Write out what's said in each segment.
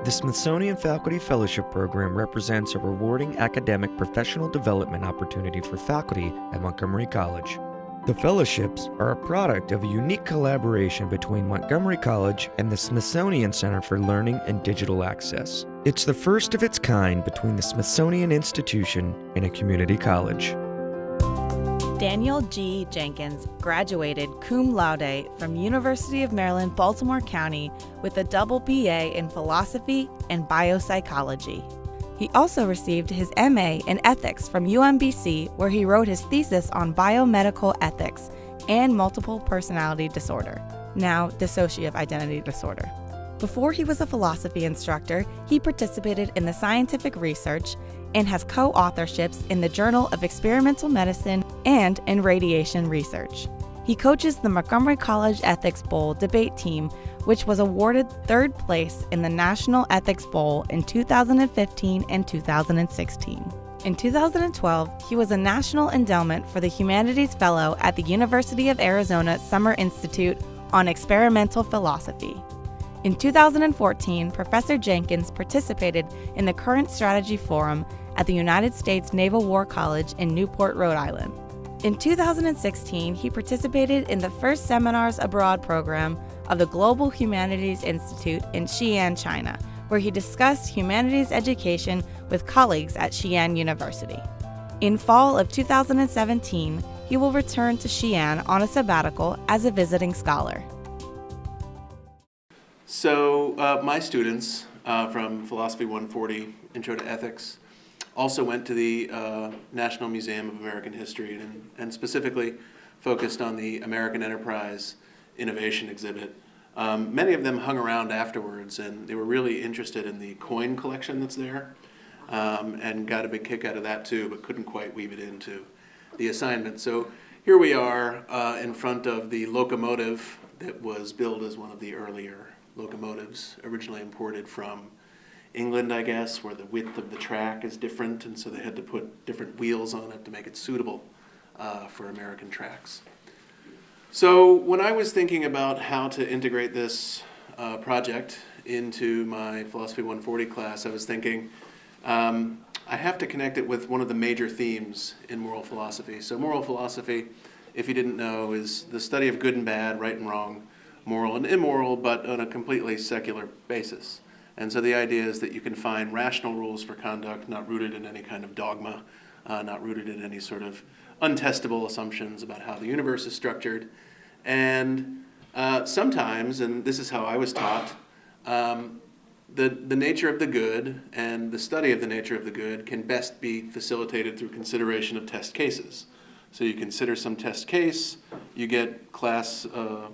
The Smithsonian Faculty Fellowship Program represents a rewarding academic professional development opportunity for faculty at Montgomery College. The fellowships are a product of a unique collaboration between Montgomery College and the Smithsonian Center for Learning and Digital Access. It's the first of its kind between the Smithsonian Institution and a community college. Daniel G. Jenkins graduated cum laude from University of Maryland, Baltimore County with a double BA in philosophy and biopsychology. He also received his MA in ethics from UMBC, where he wrote his thesis on biomedical ethics and multiple personality disorder, now dissociative identity disorder. Before he was a philosophy instructor, he participated in the scientific research and has co-authorships in the Journal of Experimental Medicine and in radiation research. He coaches the Montgomery College Ethics Bowl debate team, which was awarded third place in the National Ethics Bowl in 2015 and 2016. In 2012, he was a National Endowment for the Humanities Fellow at the University of Arizona Summer Institute on Experimental Philosophy. In 2014, Professor Jenkins participated in the Current Strategy Forum at the United States Naval War College in Newport, Rhode Island. In 2016, he participated in the first Seminars Abroad program of the Global Humanities Institute in Xi'an, China, where he discussed humanities education with colleagues at Xi'an University. In fall of 2017, he will return to Xi'an on a sabbatical as a visiting scholar. So my students from Philosophy 140, Intro to Ethics, also went to the National Museum of American History and specifically focused on the American Enterprise Innovation exhibit. Many of them hung around afterwards, and they were really interested in the coin collection that's there and got a big kick out of that too, but couldn't quite weave it into the assignment. So here we are in front of the Locomotive that was billed as one of the earlier locomotives, originally imported from England, I guess, where the width of the track is different, and so they had to put different wheels on it to make it suitable for American tracks. So when I was thinking about how to integrate this project into my Philosophy 140 class, I was thinking I have to connect it with one of the major themes in moral philosophy. So moral philosophy, if you didn't know, is the study of good and bad, right and wrong, moral and immoral, but on a completely secular basis. And so the idea is that you can find rational rules for conduct, not rooted in any kind of dogma, not rooted in any sort of untestable assumptions about how the universe is structured. And sometimes, and this is how I was taught, the nature of the good and the study of the nature of the good can best be facilitated through consideration of test cases. So you consider some test case, you get class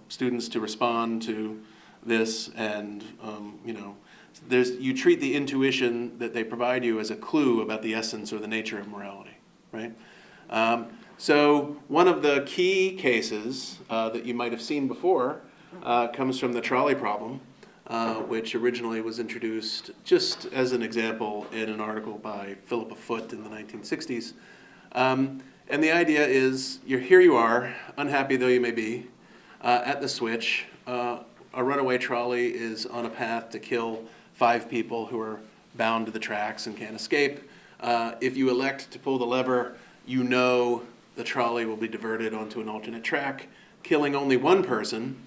students to respond to this, and you treat the intuition that they provide you as a clue about the essence or the nature of morality, right? So one of the key cases that you might have seen before comes from the trolley problem, which originally was introduced just as an example in an article by Philippa Foot in the 1960s. And the idea is, here you are, unhappy though you may be, at the switch. A runaway trolley is on a path to kill 5 people who are bound to the tracks and can't escape. If you elect to pull the lever, you know the trolley will be diverted onto an alternate track, killing only 1 person,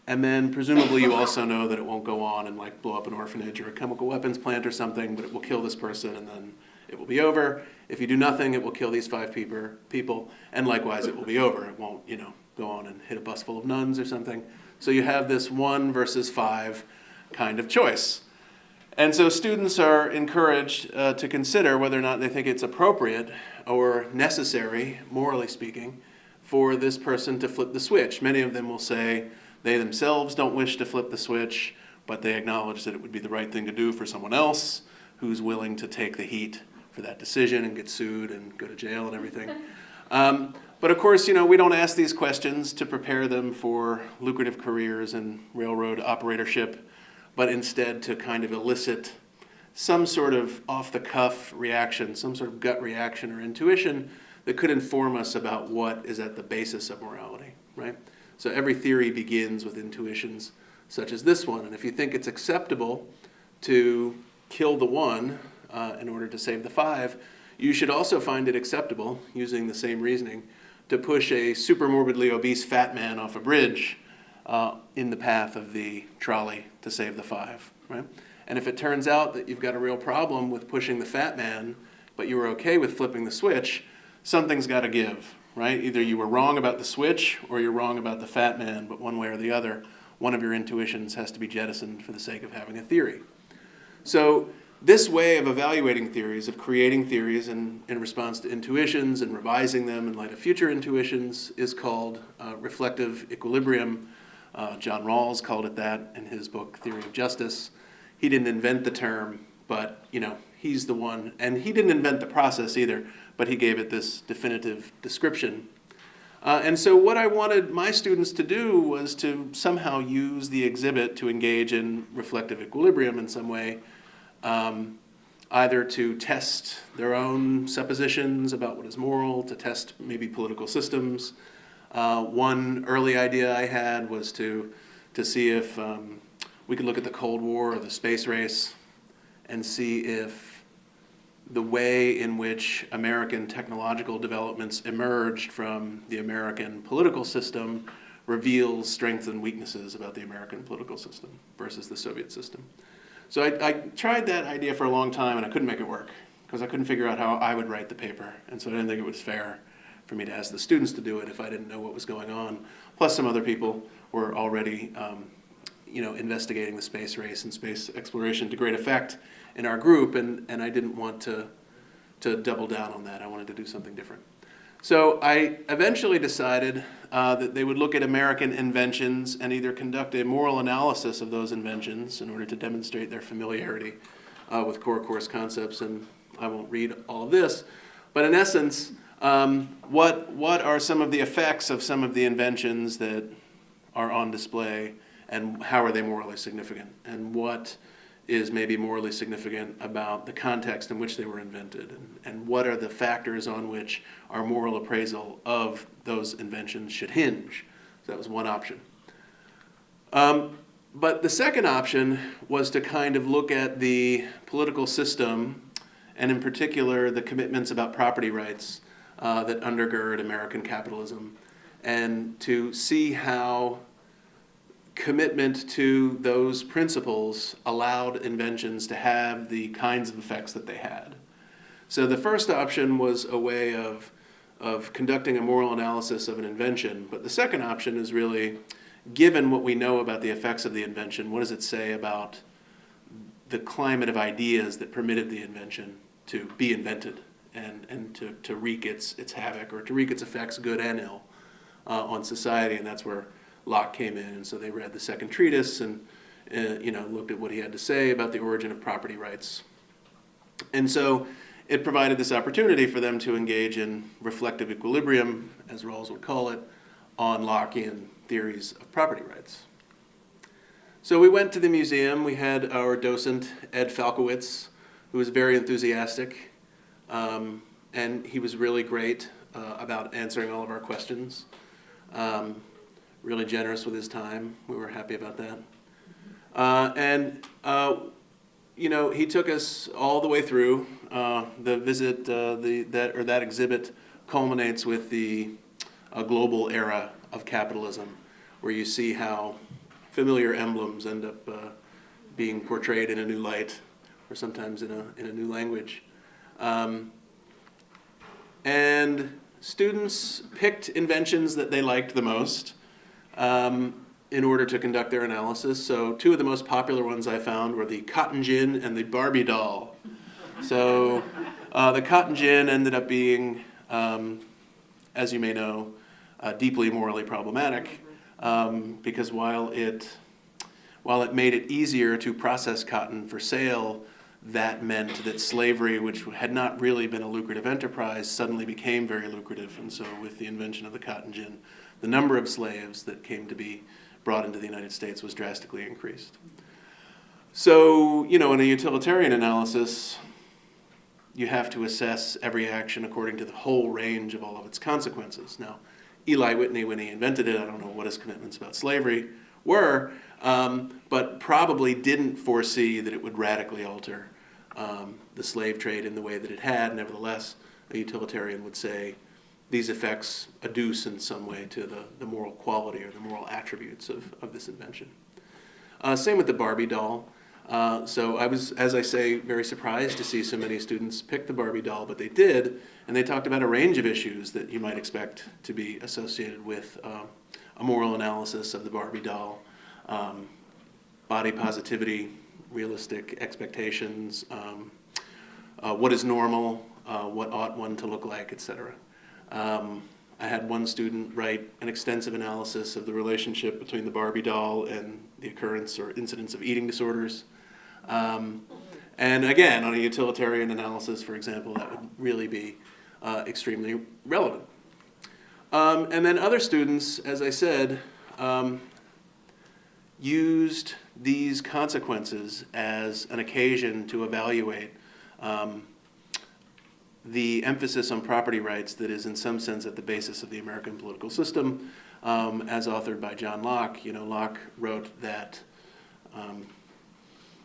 and then presumably you also know that it won't go on and blow up an orphanage or a chemical weapons plant or something, but it will kill this person and then it will be over. If you do nothing, it will kill these 5 people, and likewise it will be over. It won't, go on and hit a bus full of nuns or something. So you have this 1 versus 5 kind of choice. And so students are encouraged to consider whether or not they think it's appropriate or necessary, morally speaking, for this person to flip the switch. Many of them will say they themselves don't wish to flip the switch, but they acknowledge that it would be the right thing to do for someone else who's willing to take the heat for that decision and get sued and go to jail and everything. But of course, we don't ask these questions to prepare them for lucrative careers in railroad operatorship, but instead to kind of elicit some sort of off-the-cuff reaction, some sort of gut reaction or intuition that could inform us about what is at the basis of morality, right? So every theory begins with intuitions such as this one, and if you think it's acceptable to kill the one in order to save the five, you should also find it acceptable, using the same reasoning, to push a super morbidly obese fat man off a bridge in the path of the trolley to save the five, right? And if it turns out that you've got a real problem with pushing the fat man, but you were okay with flipping the switch, something's got to give, right? Either you were wrong about the switch or you're wrong about the fat man, but one way or the other, one of your intuitions has to be jettisoned for the sake of having a theory. So this way of evaluating theories, of creating theories in response to intuitions and revising them in light of future intuitions, is called reflective equilibrium. John Rawls called it that in his book, Theory of Justice. He didn't invent the term, but he's the one, and he didn't invent the process either, but he gave it this definitive description. And so what I wanted my students to do was to somehow use the exhibit to engage in reflective equilibrium in some way, either to test their own suppositions about what is moral, to test maybe political systems. One early idea I had was to see if we could look at the Cold War or the space race and see if the way in which American technological developments emerged from the American political system reveals strengths and weaknesses about the American political system versus the Soviet system. So I tried that idea for a long time, and I couldn't make it work because I couldn't figure out how I would write the paper, and so I didn't think it was fair for me to ask the students to do it if I didn't know what was going on. Plus some other people were already investigating the space race and space exploration to great effect in our group, and I didn't want to double down on that. I wanted to do something different. So I eventually decided that they would look at American inventions and either conduct a moral analysis of those inventions in order to demonstrate their familiarity with core course concepts, and I won't read all of this, but in essence, what are some of the effects of some of the inventions that are on display, and how are they morally significant, and what is maybe morally significant about the context in which they were invented, and what are the factors on which our moral appraisal of those inventions should hinge. So that was one option. But the second option was to kind of look at the political system, and in particular the commitments about property rights that undergird American capitalism, and to see how commitment to those principles allowed inventions to have the kinds of effects that they had. So the first option was a way of conducting a moral analysis of an invention, but the second option is really, given what we know about the effects of the invention, what does it say about the climate of ideas that permitted the invention to be invented and to wreak its havoc, or to wreak its effects, good and ill, on society, and that's where Locke came in, and so they read the second treatise and looked at what he had to say about the origin of property rights. And so it provided this opportunity for them to engage in reflective equilibrium, as Rawls would call it, on Lockean theories of property rights. So we went to the museum. We had our docent, Ed Falkowitz, who was very enthusiastic, and he was really great about answering all of our questions. Really generous with his time. We were happy about that. He took us all the way through. The visit, that exhibit culminates with the global era of capitalism, where you see how familiar emblems end up being portrayed in a new light, or sometimes in a new language. And students picked inventions that they liked the most in order to conduct their analysis. So two of the most popular ones I found were the cotton gin and the Barbie doll. So the cotton gin ended up being, as you may know, deeply morally problematic, because while it made it easier to process cotton for sale, that meant that slavery, which had not really been a lucrative enterprise, suddenly became very lucrative. And so with the invention of the cotton gin, the number of slaves that came to be brought into the United States was drastically increased. So, in a utilitarian analysis, you have to assess every action according to the whole range of all of its consequences. Now, Eli Whitney, when he invented it, I don't know what his commitments about slavery were, but probably didn't foresee that it would radically alter the slave trade in the way that it had. Nevertheless, a utilitarian would say these effects adduce in some way to the moral quality or the moral attributes of this invention. Same with the Barbie doll. So I was, as I say, very surprised to see so many students pick the Barbie doll, but they did, and they talked about a range of issues that you might expect to be associated with a moral analysis of the Barbie doll, body positivity, realistic expectations, what is normal, what ought one to look like, etc. I had one student write an extensive analysis of the relationship between the Barbie doll and the occurrence or incidence of eating disorders. And again, on a utilitarian analysis, for example, that would really be extremely relevant. And then other students, as I said, used these consequences as an occasion to evaluate the emphasis on property rights that is in some sense at the basis of the American political system, as authored by John Locke. You know, Locke wrote that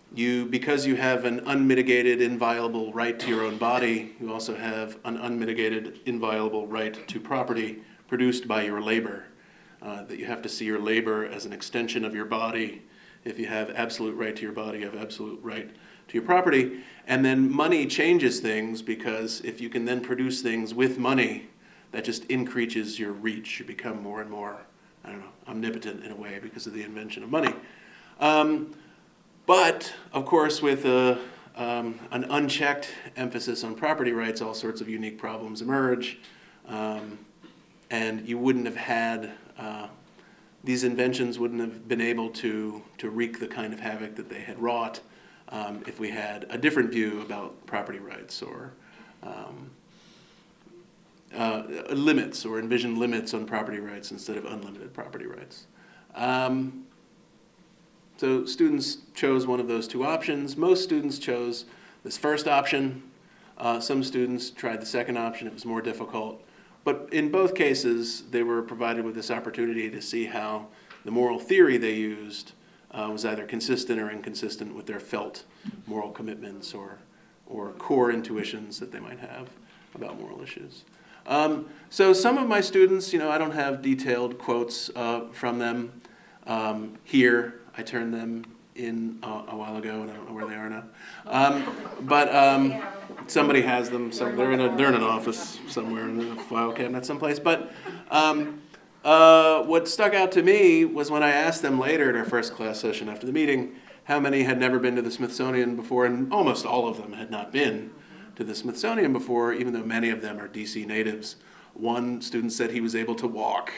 because you have an unmitigated, inviolable right to your own body, you also have an unmitigated, inviolable right to property produced by your labor. That you have to see your labor as an extension of your body. If you have absolute right to your body, you have absolute right to your property. And then money changes things, because if you can then produce things with money, that just increases your reach. You become more and more, I don't know, omnipotent in a way because of the invention of money. But, of course, with an unchecked emphasis on property rights, all sorts of unique problems emerge. And you wouldn't have had, these inventions wouldn't have been able to wreak the kind of havoc that they had wrought if we had a different view about property rights, or limits, or envision limits on property rights instead of unlimited property rights. So students chose one of those two options. Most students chose this first option. Some students tried the second option. It was more difficult. But in both cases, they were provided with this opportunity to see how the moral theory they used was either consistent or inconsistent with their felt moral commitments or core intuitions that they might have about moral issues. So some of my students, you know, I don't have detailed quotes from them here. I turned them in a while ago, and I don't know where they are now. But somebody has them. So they're in an office somewhere in a file cabinet someplace. But what stuck out to me was when I asked them later at our first class session after the meeting how many had never been to the Smithsonian before, and almost all of them had not been to the Smithsonian before, even though many of them are DC natives. One student said he was able to walk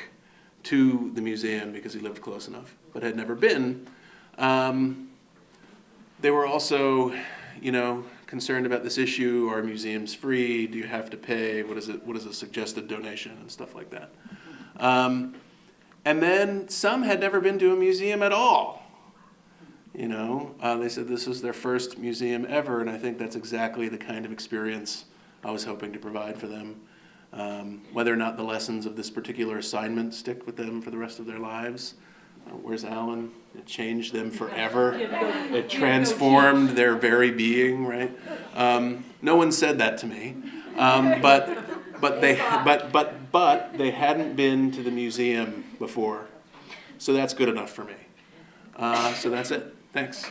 to the museum because he lived close enough, but had never been. They were also, you know, concerned about this issue. Are museums free? Do you have to pay? What is a suggested donation and stuff like that? And then some had never been to a museum at all. You know, they said this was their first museum ever, and I think that's exactly the kind of experience I was hoping to provide for them. Whether or not the lessons of this particular assignment stick with them for the rest of their lives. Where's Alan? It changed them forever. It transformed their very being, right? No one said that to me, but they hadn't been to the museum before, so that's good enough for me. So that's it. Thanks.